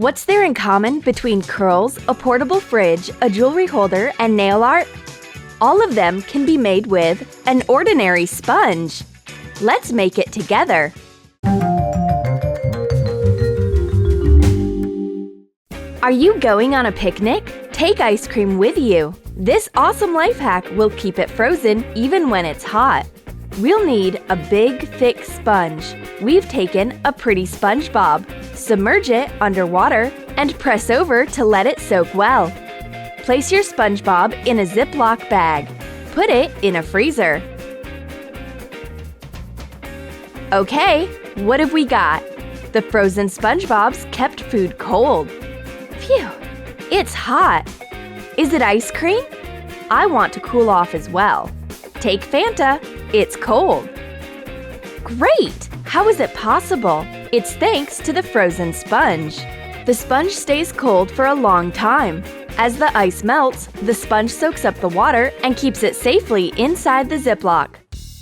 What's there in common between curls, a portable fridge, a jewelry holder, and nail art? All of them can be made with an ordinary sponge. Let's make it together. Are you going on a picnic? Take ice cream with you. This awesome life hack will keep it frozen even when it's hot. We'll need a big, thick sponge. We've taken a pretty SpongeBob. Submerge it underwater and press over to let it soak well. Place your SpongeBob in a Ziploc bag. Put it in a freezer. Okay, what have we got? The frozen SpongeBobs kept food cold. Phew, it's hot. Is it ice cream? I want to cool off as well. Take Fanta, it's cold. Great! How is it possible? It's thanks to the frozen sponge. The sponge stays cold for a long time. As the ice melts, the sponge soaks up the water and keeps it safely inside the Ziploc.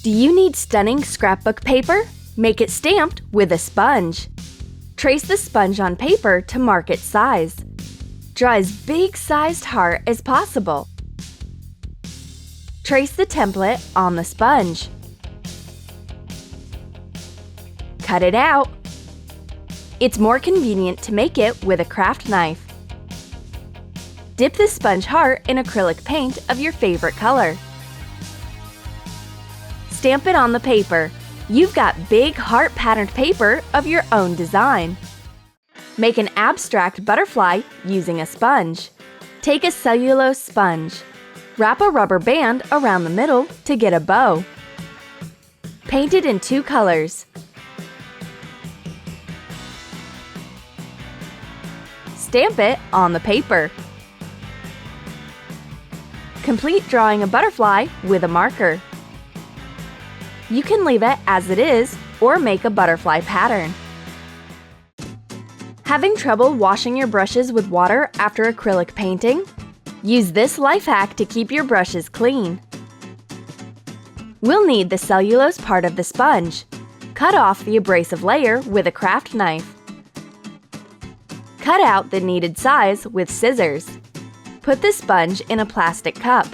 Do you need stunning scrapbook paper? Make it stamped with a sponge. Trace the sponge on paper to mark its size. Draw as big-sized heart as possible. Trace the template on the sponge. Cut it out. It's more convenient to make it with a craft knife. Dip the sponge heart in acrylic paint of your favorite color. Stamp it on the paper. You've got big heart-patterned paper of your own design. Make an abstract butterfly using a sponge. Take a cellulose sponge. Wrap a rubber band around the middle to get a bow. Paint it in 2 colors. Stamp it on the paper. Complete drawing a butterfly with a marker. You can leave it as it is or make a butterfly pattern. Having trouble washing your brushes with water after acrylic painting? Use this life hack to keep your brushes clean. We'll need the cellulose part of the sponge. Cut off the abrasive layer with a craft knife. Cut out the needed size with scissors. Put the sponge in a plastic cup.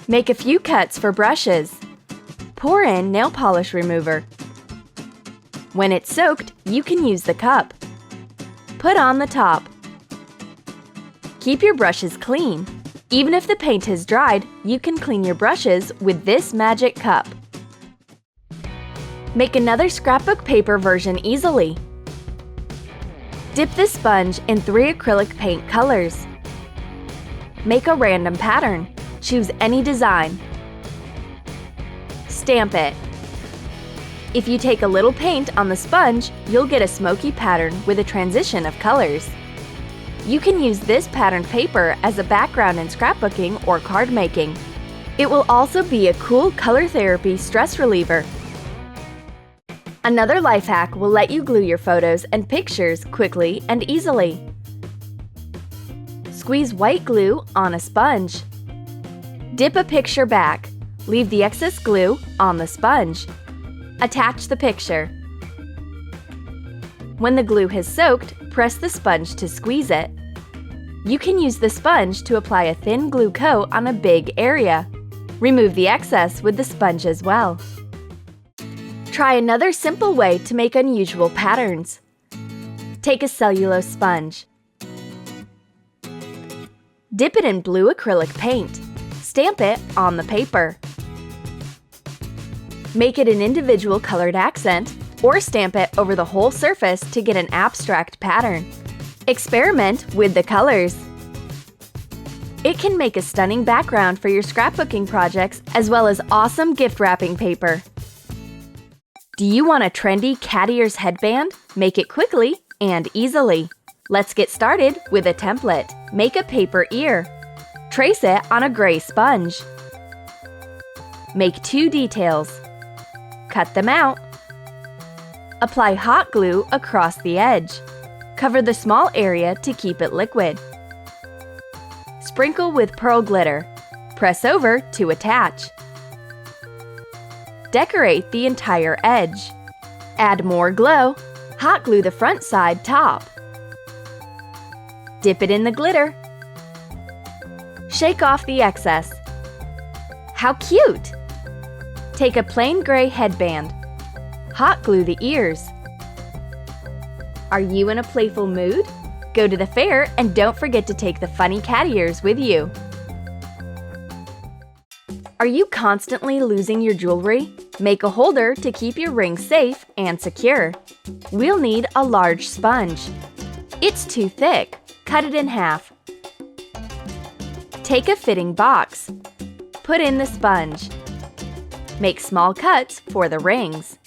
Make a few cuts for brushes. Pour in nail polish remover. When it's soaked, you can use the cup. Put on the top. Keep your brushes clean. Even if the paint has dried, you can clean your brushes with this magic cup. Make another scrapbook paper version easily. Dip the sponge in 3 acrylic paint colors. Make a random pattern. Choose any design. Stamp it. If you take a little paint on the sponge, you'll get a smoky pattern with a transition of colors. You can use this patterned paper as a background in scrapbooking or card making. It will also be a cool color therapy stress reliever. Another life hack will let you glue your photos and pictures quickly and easily. Squeeze white glue on a sponge. Dip a picture back. Leave the excess glue on the sponge. Attach the picture. When the glue has soaked, press the sponge to squeeze it. You can use the sponge to apply a thin glue coat on a big area. Remove the excess with the sponge as well. Try another simple way to make unusual patterns. Take a cellulose sponge. Dip it in blue acrylic paint. Stamp it on the paper. Make it an individual colored accent, or stamp it over the whole surface to get an abstract pattern. Experiment with the colors. It can make a stunning background for your scrapbooking projects as well as awesome gift wrapping paper. Do you want a trendy cat ears headband? Make it quickly and easily. Let's get started with a template. Make a paper ear. Trace it on a gray sponge. Make 2 details. Cut them out. Apply hot glue across the edge. Cover the small area to keep it liquid. Sprinkle with pearl glitter. Press over to attach. Decorate the entire edge. Add more glow. Hot glue the front side top. Dip it in the glitter. Shake off the excess. How cute! Take a plain gray headband. Hot glue the ears. Are you in a playful mood? Go to the fair and don't forget to take the funny cat ears with you. Are you constantly losing your jewelry? Make a holder to keep your rings safe and secure. We'll need a large sponge. It's too thick. Cut it in half. Take a fitting box. Put in the sponge. Make small cuts for the rings.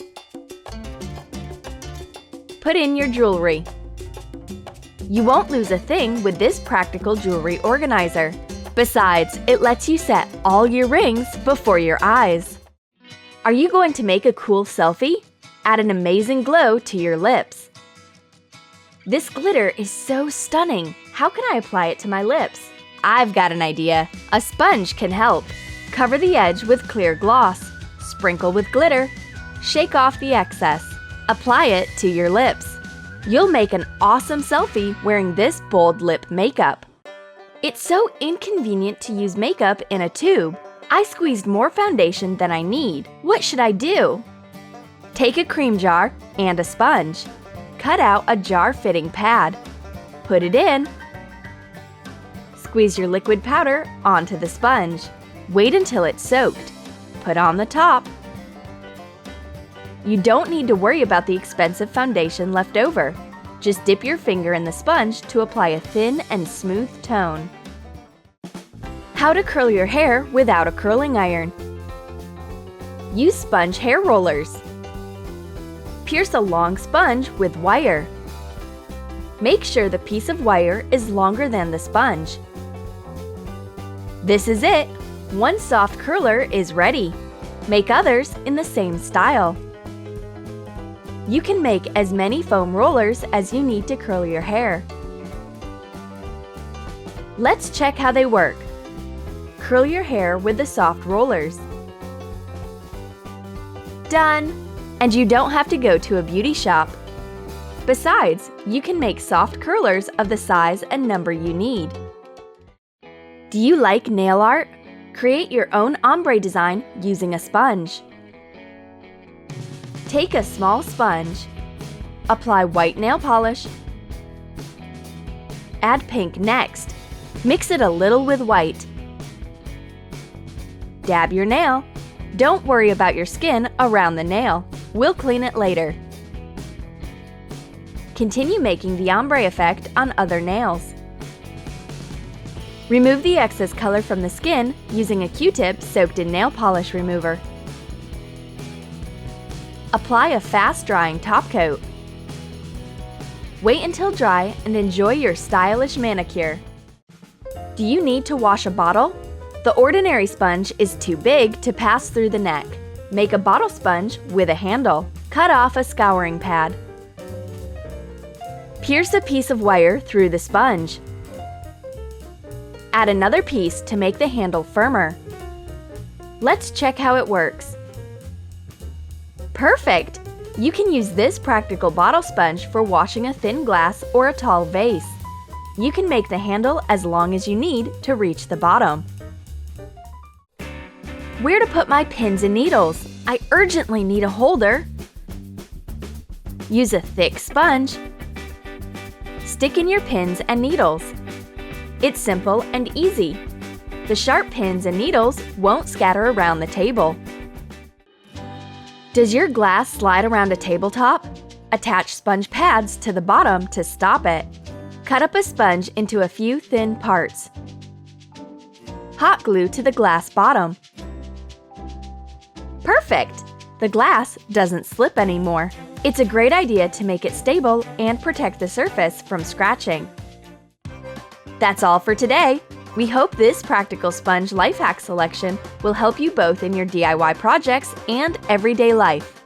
Put in your jewelry. You won't lose a thing with this practical jewelry organizer. Besides, it lets you set all your rings before your eyes. Are you going to make a cool selfie? Add an amazing glow to your lips. This glitter is so stunning. How can I apply it to my lips? I've got an idea. A sponge can help. Cover the edge with clear gloss. Sprinkle with glitter. Shake off the excess. Apply it to your lips. You'll make an awesome selfie wearing this bold lip makeup. It's so inconvenient to use makeup in a tube. I squeezed more foundation than I need. What should I do? Take a cream jar and a sponge. Cut out a jar-fitting pad. Put it in. Squeeze your liquid powder onto the sponge. Wait until it's soaked. Put on the top. You don't need to worry about the expensive foundation left over. Just dip your finger in the sponge to apply a thin and smooth tone. How to curl your hair without a curling iron. Use sponge hair rollers. Pierce a long sponge with wire. Make sure the piece of wire is longer than the sponge. This is it! One soft curler is ready. Make others in the same style. You can make as many foam rollers as you need to curl your hair. Let's check how they work. Curl your hair with the soft rollers. Done! And you don't have to go to a beauty shop. Besides, you can make soft curlers of the size and number you need. Do you like nail art? Create your own ombre design using a sponge. Take a small sponge. Apply white nail polish. Add pink next. Mix it a little with white. Dab your nail. Don't worry about your skin around the nail. We'll clean it later. Continue making the ombre effect on other nails. Remove the excess color from the skin using a Q-tip soaked in nail polish remover. Apply a fast-drying top coat. Wait until dry and enjoy your stylish manicure. Do you need to wash a bottle? The ordinary sponge is too big to pass through the neck. Make a bottle sponge with a handle. Cut off a scouring pad. Pierce a piece of wire through the sponge. Add another piece to make the handle firmer. Let's check how it works. Perfect! You can use this practical bottle sponge for washing a thin glass or a tall vase. You can make the handle as long as you need to reach the bottom. Where to put my pins and needles? I urgently need a holder. Use a thick sponge. Stick in your pins and needles. It's simple and easy. The sharp pins and needles won't scatter around the table. Does your glass slide around a tabletop? Attach sponge pads to the bottom to stop it. Cut up a sponge into a few thin parts. Hot glue to the glass bottom. Perfect! The glass doesn't slip anymore. It's a great idea to make it stable and protect the surface from scratching. That's all for today. We hope this practical sponge life hack selection will help you both in your DIY projects and everyday life.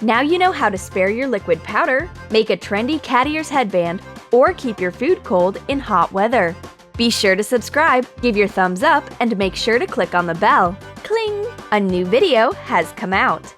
Now you know how to spare your liquid powder, make a trendy cat ears headband, or keep your food cold in hot weather. Be sure to subscribe, give your thumbs up, and make sure to click on the bell. Cling! A new video has come out.